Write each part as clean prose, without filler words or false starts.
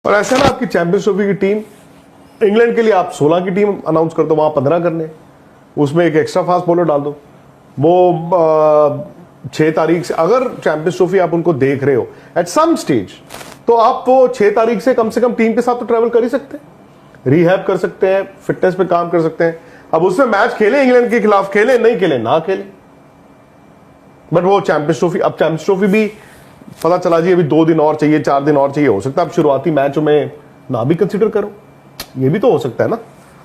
और ऐसा ना आपकी चैंपियंस ट्रॉफी की टीम इंग्लैंड के लिए आप 16 की टीम अनाउंस कर दो, वहां 15 करने, उसमें एक एक्स्ट्रा फास्ट बॉलर डाल दो। वो 6 तारीख से अगर चैंपियंस ट्रॉफी आप उनको देख रहे हो एट सम स्टेज, तो आप वो 6 तारीख से कम टीम के साथ तो ट्रैवल कर ही सकते हैं, रिहैब कर सकते हैं, फिटनेस पे काम कर सकते हैं। अब उसमें मैच खेले, इंग्लैंड के खिलाफ खेले, नहीं खेले ना खेले, बट वो चैंपियंस ट्रॉफी, अब चैंपियंस ट्रॉफी भी पता चला जी अभी 2 दिन और चाहिए, 4 दिन और चाहिए, हो सकता है आप शुरुआती मैचों में ना भी कंसीडर करो, ये भी तो हो सकता है ना,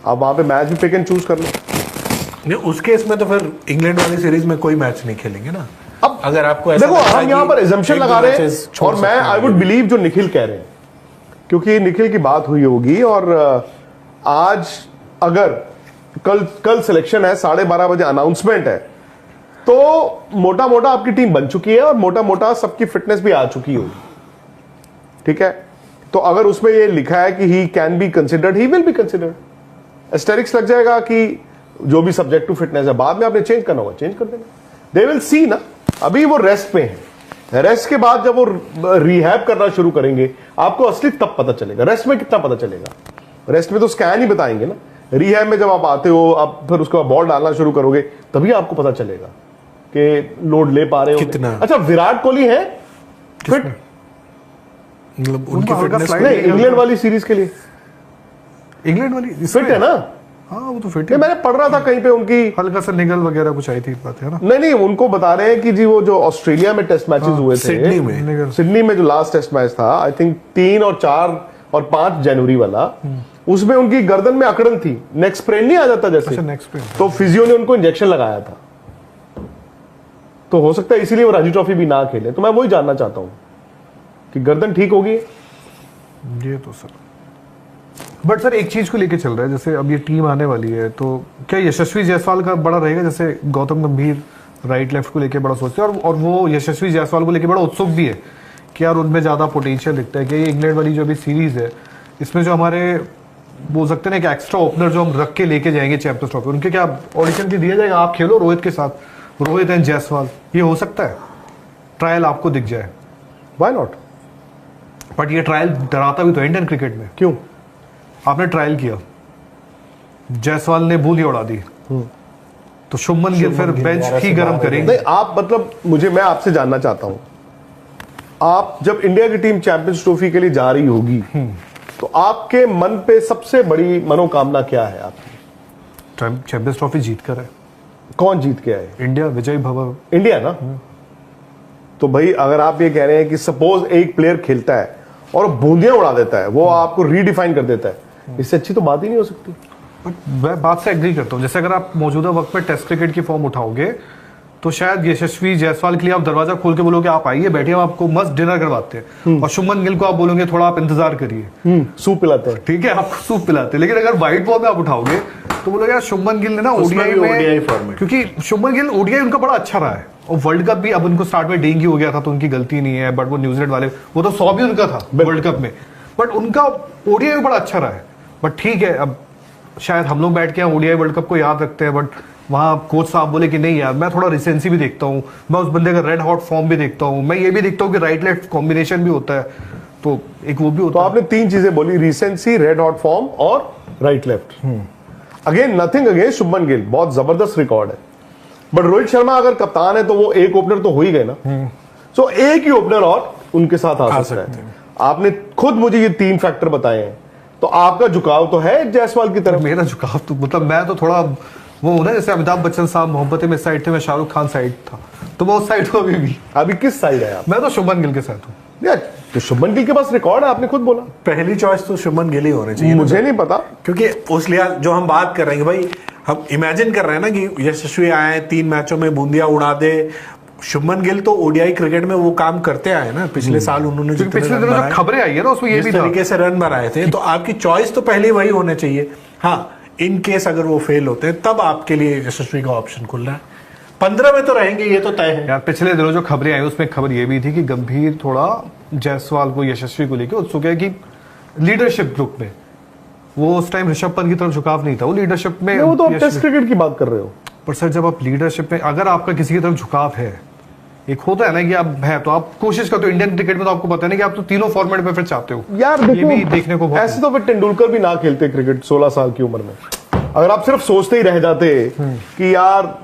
आप वहां पे मैच भी पिक एंड चूज कर लो। नहीं, उस केस में तो फिर इंग्लैंड वाली सीरीज में कोई मैच नहीं खेलेंगे ना। अब अगर आपको ऐसा देखो, हम यहाँ पर एजम्पशन लगा रहे हैं, और मैं आई वुड बिलीव जो निखिल कह रहे हैं, क्योंकि निखिल की बात हुई होगी, और आज अगर कल सिलेक्शन है, 12:30 बजे अनाउंसमेंट है, तो मोटा मोटा आपकी टीम बन चुकी है और मोटा मोटा सबकी फिटनेस भी आ चुकी होगी, ठीक है। तो अगर उसमें ये लिखा है कि he can be considered, he will be considered, asterisk लग जाएगा कि जो भी सब्जेक्ट टू फिटनेस है, बाद में आपने चेंज करना होगा, चेंज कर देना, दे विल सी ना। अभी वो रेस्ट पे है, रेस्ट के बाद जब वो रिहैब करना शुरू करेंगे, आपको असली तब पता चलेगा। रेस्ट में कितना पता चलेगा, रेस्ट में तो स्कैन ही बताएंगे ना, रिहैब में जब आप आते हो, आप फिर उसके बाद बॉल डालना शुरू करोगे, तभी आपको पता चलेगा कि लोड ले पा रहे हो कितना। अच्छा, विराट कोहली है फिट, मतलब उनकी फिटनेस नहीं, इंग्लैंड वाली सीरीज के लिए इंग्लैंड वाली फिट है ना? हाँ, वो तो फिट है। मैंने पढ़ रहा था कहीं पे उनकी हल्का सा निगल वगैरह कुछ आई थी, बात है ना। नहीं, उनको बता रहे हैं कि जी वो जो ऑस्ट्रेलिया में टेस्ट मैचेस हुए थे, सिडनी में जो लास्ट टेस्ट मैच था, आई थिंक 3 और 4 और 5 जनवरी वाला, उसमें उनकी गर्दन में अकड़न थी, नेक स्प्रेन नहीं आ जाता जैसे, नेक स्प्रेन, तो फिजियो ने उनको इंजेक्शन लगाया था, तो हो सकता है इसीलिए वो रणजी ट्रॉफी भी ना खेले। तो मैं वही जानना चाहता हूं कि गर्दन ठीक होगी ये तो सर। बट सर एक चीज को लेके चल रहा है, जैसे अब ये टीम आने वाली है, तो क्या यशस्वी जायसवाल का बड़ा रहेगा? जैसे गौतम गंभीर राइट लेफ्ट को लेके बड़ा सोचते हैं, और वो यशस्वी जायसवाल को लेके बड़ा उत्सुक भी है कि यार उनमें ज्यादा पोटेंशियल दिखता है कि ये इंग्लैंड वाली जो अभी सीरीज है, इसमें जो हमारे बोल सकते हैं ना, एक एक्स्ट्रा ओपनर जो हम रख के लेके जाएंगे चैंपियंस ट्रॉफी, उनके क्या ऑडिशन भी दिया जाएगा, आप खेलो रोहित के साथ, रोहित एंड जायसवाल, ये हो सकता है ट्रायल आपको दिख जाए, व्हाई नॉट। बट ये ट्रायल डराता भी तो इंडियन क्रिकेट में। क्यों? आपने ट्रायल किया, जायसवाल ने बूंदी उड़ा दी, तो शुभमन गिल फिर बेंच ही गर्म करेंगे। नहीं, आप मतलब मैं आपसे जानना चाहता हूं, आप जब इंडिया की टीम चैंपियंस ट्रॉफी के लिए जा रही होगी, तो आपके मन पे सबसे बड़ी मनोकामना क्या है आपकी? चैंपियंस ट्रॉफी जीत कर है। कौन जीत के आए? इंडिया, विजय भव, इंडिया ना। तो भाई अगर आप ये कह रहे हैं कि सपोज एक प्लेयर खेलता है और बूंदियां उड़ा देता है, वो आपको रीडिफाइन कर देता है, इससे अच्छी तो बात ही नहीं हो सकती। मैं बात से एग्री करता हूँ। जैसे अगर आप मौजूदा वक्त में टेस्ट क्रिकेट की फॉर्म उठाओगे, तो शायद यशस्वी जायसवाल के लिए आप दरवाजा खोल के बोलोगे आप आइए बैठिए, हम आपको मस्त डिनर करवाते हैं, और शुभमन गिल को आप बोलोगे थोड़ा आप इंतजार करिए, सूप पिलाते हैं, ठीक है, आपको सूप पिलाते हैं। लेकिन अगर व्हाइट बॉल में आप उठाओगे तो बोलोगे यार शुभमन गिल ने ना ओडीआई फॉर्म में, क्योंकि शुभमन गिल ओडीआई उनका बड़ा अच्छा रहा है, और वर्ल्ड कप भी अब उनको स्टार्ट में डेंगू हो गया था, तो उनकी गलती नहीं है, बट वो न्यूजीलैंड वाले, वो तो 100 भी उनका था वर्ल्ड कप में, बट उनका ओडीआई बड़ा अच्छा रहा है। बट ठीक है, अब शायद हम लोग बैठ के ओडीआई वर्ल्ड कप को याद रखते हैं, बट वहां कोच साहब बोले कि नहीं यार, मैं थोड़ा रिसेंसी भी देखता हूँ, मैं उस बंदे का रेड हॉट फॉर्म भी देखता हूँ, मैं ये भी देखता हूँ कि राइट लेफ्ट कॉम्बिनेशन भी होता है, तो एक वो भी होता है। तो आपने 3 चीजें बोली, रिसेंसी, रेड हॉट फॉर्म और right left. Again nothing against Shubman Gill, बहुत जबरदस्त रिकॉर्ड है, बट रोहित शर्मा अगर कप्तान है तो वो एक ओपनर तो हो ही गए ना, सो एक ही ओपनर और उनके साथ आ सकता है। आपने खुद मुझे ये 3 फैक्टर बताए हैं, तो आपका झुकाव तो है जायसवाल की तरफ। मेरा झुकाव तो मतलब मैं तो थोड़ा वो ना, जैसे अमिताभ बच्चन साहब मोहब्बतें में साइड थे, मैं शाहरुख खान साइड था, तो मैं उस साइड को अभी किस साइड है आप? मैं तो शुभमन गिल के साथ हूँ यार, तो शुभमन गिल के पास रिकॉर्ड है, आपने खुद बोला पहली चॉइस तो शुभमन गिल ही होने चाहिए। मुझे नहीं पता, क्योंकि उस लिहाज जो हम बात कर रहे हैं भाई, हम इमेजिन कर रहे हैं ना कि यशस्वी आए 3 मैचों में बूंदियां उड़ा दे। शुभमन गिल तो ओडीआई क्रिकेट में वो काम करते आए ना, पिछले साल उन्होंने पिछले दिनों जो खबरें आई है ना, उसमें ये भी तरीके से रन बनाए थे, तो आपकी चॉइस तो पहले वही होने चाहिए। हाँ, इन केस अगर वो फेल होते हैं तब आपके लिए यशस्वी का ऑप्शन खुल रहा है। 15 में तो रहेंगे, ये तो तय है यार। पिछले दिनों जो खबरें आई उसमें खबर ये भी थी कि गंभीर थोड़ा जायसवाल को, यशस्वी को लेकर उत्सुक है कि लीडरशिप ग्रुप में, वो उस टाइम ऋषभ पंत की तरफ झुकाव नहीं था, वो लीडरशिप में। वो तो आप टेस्ट क्रिकेट की बात कर रहे हो। पर सर जब आप लीडरशिप में, अगर आपका किसी की तरफ झुकाव है, एक होता है ना कि आप है तो आप कोशिश करते हो इंडियन क्रिकेट में, तो आपको पता है ना कि आप तो तीनों फॉर्मेट में फिर चाहते हो यार। ये भी देखने को बहुत ऐसे तो फिर तेंदुलकर भी ना खेलते क्रिकेट 16 साल की उम्र में। अगर आप सिर्फ सोचते ही रह जाते कि यार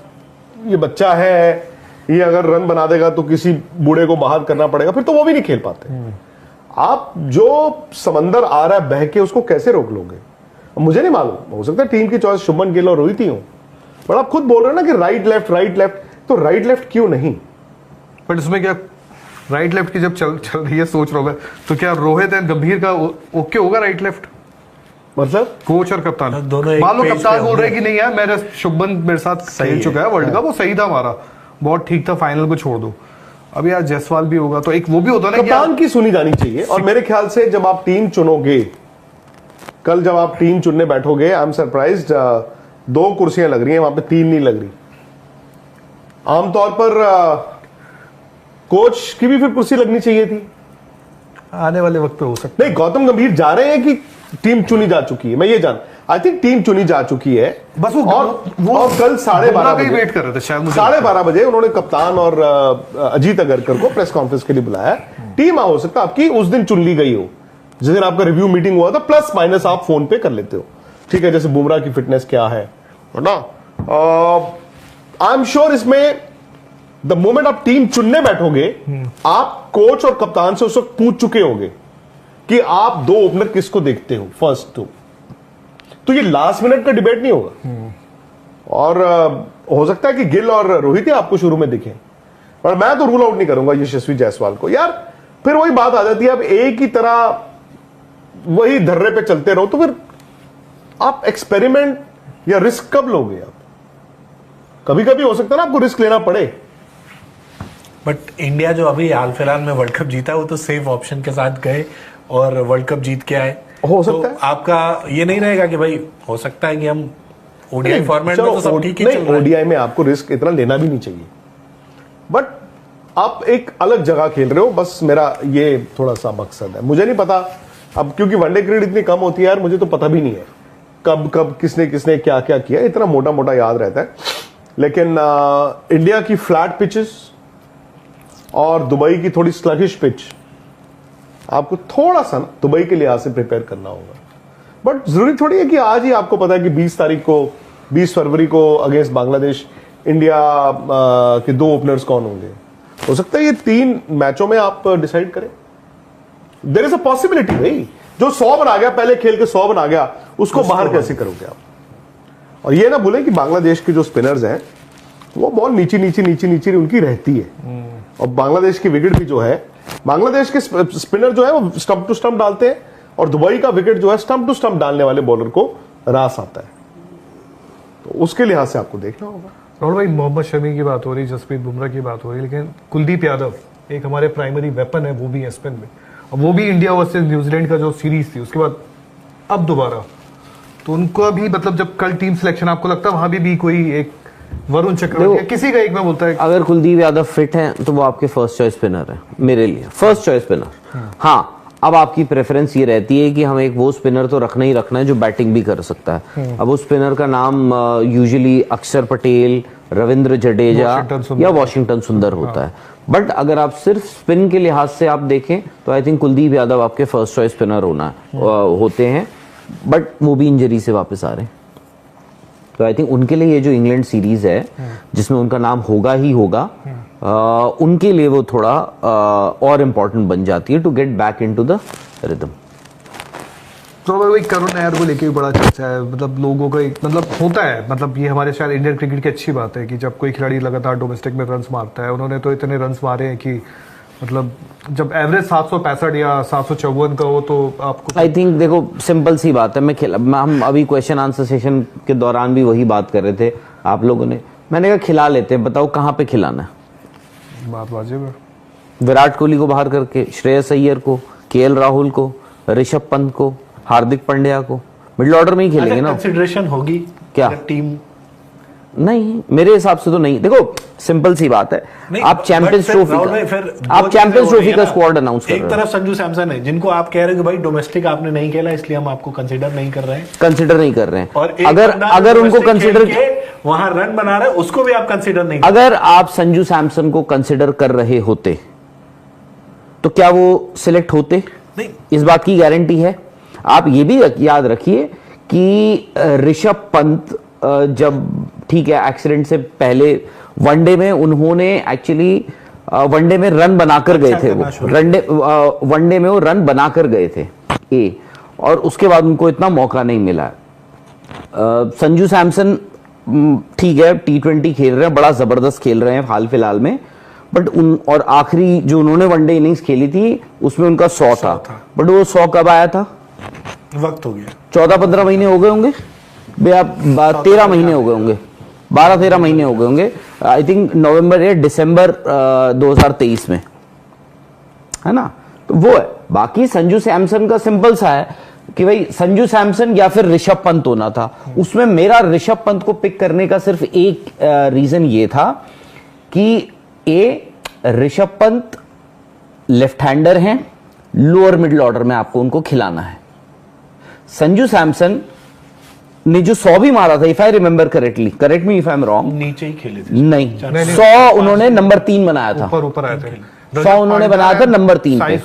ये बच्चा है, ये अगर रन बना देगा तो किसी बूढ़े को बाहर करना पड़ेगा, फिर तो वो भी नहीं खेल पाते। आप जो समंदर आ रहा है बह के, उसको कैसे रोक लोगे? मुझे नहीं मालूम, हो सकता है टीम की चॉइस शुभमन गिल और रोहित ही हो, पर आप खुद बोल रहे हो ना कि राइट लेफ्ट, तो राइट लेफ्ट क्यों नहीं? बट इसमें क्या राइट लेफ्ट की जब चल रही है, सोच रहा हूं मैं, तो क्या रोहित एंड गंभीर का ओके होगा राइट लेफ्ट? मतलब कोच और कप्तान दोनों एक मान लो पेज कप्तान पे बोल रहे होंगे। कि नहीं यार मेरा शुभमन मेरे साथ खेल चुका है वर्ल्ड कप, वो सही था हमारा, बहुत ठीक था, फाइनल को छोड़ दो। अब यार जायसवाल भी होगा तो एक वो भी होता है ना कि कप्तान की सुनी जानी चाहिए। और मेरे ख्याल से जब आप टीम चुनोगे, कल जब आप टीम चुनने बैठोगे, आई एम सरप्राइज्ड 2 कुर्सियां लग रही हैं वहां पे, 3 नहीं लग रही। आमतौर पर कोच की भी फिर कुर्सी लगनी चाहिए थी। आने वाले वक्त पे हो सकता नहीं, गौतम गंभीर जा रहे हैं कि टीम चुनी जा चुकी है? मैं ये जान, आई थिंक टीम चुनी जा चुकी है। बस वो और कल 12:30 बजे बजे वेट कर रहे थे शायद, मुझे 12:30 बजे उन्होंने कप्तान और अजीत अगरकर को प्रेस कॉन्फ्रेंस के लिए बुलाया। टीम हो सकता है आपकी उस दिन चुन ली गई हो, जिस दिन आपका रिव्यू मीटिंग हुआ था, प्लस माइनस आप फोन पे कर लेते हो, ठीक है, जैसे बुमराह की फिटनेस क्या है ना। आई एम श्योर इसमें द मोमेंट आप टीम चुनने बैठोगे, आप कोच और कप्तान से उस वक्त पूछ चुके होंगे कि आप 2 ओपनर किसको देखते हो फर्स्ट 2, तो ये लास्ट मिनट का डिबेट नहीं होगा। और हो सकता है कि गिल और रोहित ही आपको शुरू में दिखे, पर मैं तो रूल आउट नहीं करूंगा यशस्वी जायसवाल को। यार फिर वही बात आ जाती है, अब एक ही तरह वही धर्रे पे चलते रहो, तो फिर आप एक्सपेरिमेंट या रिस्क कब लोगे? आप कभी कभी हो सकता है ना आपको रिस्क लेना पड़े। बट इंडिया जो अभी हाल फिलहाल में वर्ल्ड कप जीता, वो तो सेफ ऑप्शन के साथ गए और वर्ल्ड कप जीत के आए। हो सकता है आपका ये नहीं रहेगा कि भाई हो सकता है कि हम ओडीआई फॉर्मेट में तो सब ठीक ही चल रहा है। ओडीआई में आपको रिस्क इतना लेना भी नहीं चाहिए, बट आप एक अलग जगह खेल रहे हो, बस मेरा ये थोड़ा सा मकसद है। मुझे नहीं पता अब, क्योंकि वनडे क्रिकेट इतनी कम होती है यार, मुझे तो पता भी नहीं है कब कब किसने किसने क्या क्या किया, इतना मोटा मोटा याद रहता है। लेकिन इंडिया की फ्लैट पिचेस और दुबई की थोड़ी स्लगिश पिच, आपको थोड़ा सा दुबई के लिहाज से प्रिपेयर करना होगा। बट जरूरी थोड़ी है कि आज ही आपको पता है कि 20 फरवरी को अगेंस्ट बांग्लादेश इंडिया के 2 ओपनर्स कौन होंगे। हो सकता है ये 3 मैचों में आप डिसाइड करें। देयर इज अ पॉसिबिलिटी भाई, जो 100 बना गया पहले खेल के 100 बना गया, उसको बाहर कैसे करोगे आप? और ये ना भूलें कि बांग्लादेश के जो स्पिनर्स हैं वो बॉल नीचे उनकी रहती है। और बांग्लादेश की विकेट भी जो है, बांग्लादेश के स्पिनर जो है वो स्टंप टू स्टंप डालते हैं, और दुबई का विकेट जो है स्टंप टू स्टंप डालने वाले बॉलर को रास आता है। तो उसके लिहाज से आपको देखना होगा। राहुल भाई, मोहम्मद शमी की बात हो रही, जसप्रीत बुमराह की बात हो रही, लेकिन कुलदीप यादव एक हमारे प्राइमरी वेपन है, वो भी है स्पिन में, और वो भी इंडिया वर्सेस न्यूजीलैंड का जो सीरीज थी उसके बाद अब दोबारा, तो उनका भी मतलब जब कल टीम सिलेक्शन आपको लगता है वहां भी कोई एक वरुण चक्रवर्ती किसी का एक में बोलता है अगर कुलदीप यादव फिट हैं तो वो आपके फर्स्ट चॉइस स्पिनर है, मेरे लिए फर्स्ट चॉइस स्पिनर। हाँ, अब आपकी प्रेफरेंस ये रहती है कि हमें एक वो स्पिनर तो रखना ही रखना है जो बैटिंग भी कर सकता है। अब उस स्पिनर का नाम यूजुअली अक्षर पटेल, रविंद्र जडेजा या वॉशिंगटन सुंदर होता है। बट अगर आप सिर्फ स्पिन के लिहाज से आप देखें तो आई थिंक कुलदीप यादव आपके फर्स्ट चॉइस स्पिनर होते हैं, बट वो भी इंजरी से वापस आ रहे हैं। तो आई थिंक उनके लिए ये जो इंग्लैंड सीरीज है जिसमें उनका नाम होगा ही होगा, उनके लिए वो थोड़ा और इम्पोर्टेंट बन जाती है to get back into the rhythm. तो वही करुण नायर को लेके भी बड़ा चर्चा है, मतलब लोगों का एक मतलब होता है, मतलब ये हमारे शायद इंडियन क्रिकेट की अच्छी बात है कि जब कोई खिलाड़ी लगातार डोमेस्टिक में रन्स मारता है, उन्होंने तो इतने रन्स मारे हैं कि मतलब जब एवरेज 765 या 754 का हो तो आपको आई थिंक देखो सिंपल सी बात है, हम अभी क्वेश्चन आंसर सेशन के दौरान भी वही बात कर रहे थे आप लोगों ने, मैंने कहा खिला लेते हैं, बताओ कहाँ पे खिलाना है? बात वाजिब है। विराट कोहली को बाहर करके श्रेयस अय्यर को, केएल राहुल को, ऋषभ पंत को, हार्दिक पांड्या को मिडिल ऑर्डर में ही खेलेंगे ना। कंसिडरेशन होगी क्या? टीम नहीं, मेरे हिसाब से तो नहीं। देखो सिंपल सी बात है, नहीं, आप चैंपियंस but ट्रॉफी राहुल भाई, फिर का आप दो चैंपियंस चीजें हो ट्रॉफी रही का है ना। स्क्वाड अनाउंस कर एक रहे तरफ संजू सैमसन है जिनको आप कह रहे हो कि भाई डोमेस्टिक आपने नहीं खेला इसलिए हम आपको कंसीडर नहीं कर रहे हैं, कंसिडर नहीं कर रहे हैं। और एक अगर बंदा अगर उनको domestic कंसिडर खेल के वहां रन बना रहा है उसको भी आप कंसीडर नहीं अगर आप संजू सैमसन को कंसिडर कर रहे होते तो क्या वो सिलेक्ट होते? नहीं। इस बात की गारंटी है। आप ये भी याद रखिए कि ऋषभ पंत जब ठीक है एक्सीडेंट से पहले वनडे में उन्होंने एक्चुअली वनडे में रन बनाकर गए थे, वो वनडे में वो रन बनाकर गए थे और उसके बाद उनको इतना मौका नहीं मिला। संजू सैमसन ठीक है T20 खेल रहे हैं, बड़ा जबरदस्त खेल रहे हैं हाल फिलहाल में, बट और आखिरी जो उन्होंने वनडे इनिंग्स खेली थी उसमें उनका 100 था, बट वो 100 कब आया था? वक्त हो गया, 14-15 महीने हो गए होंगे भैया, 13 महीने हो गए होंगे, 12-13 महीने हो गए होंगे, आई थिंक नवंबर या दिसंबर 2023 में, है ना। तो वो है। बाकी संजू सैमसन का सिंपल सा है कि भाई संजू सैमसन या फिर ऋषभ पंत होना था। उसमें मेरा ऋषभ पंत को पिक करने का सिर्फ एक रीजन ये था कि ऋषभ पंत लेफ्ट हैंडर हैं, लोअर मिडिल ऑर्डर में आपको उनको खिलाना है। संजू सैमसन ने जो 100 भी मारा था, if I remember correctly, correct me if I am wrong, नीचे ही खेले थे। नहीं 100 उन्होंने नंबर 3 बनाया था, ऊपर आए थे, 100 उन्होंने बनाया था नंबर 3 पे।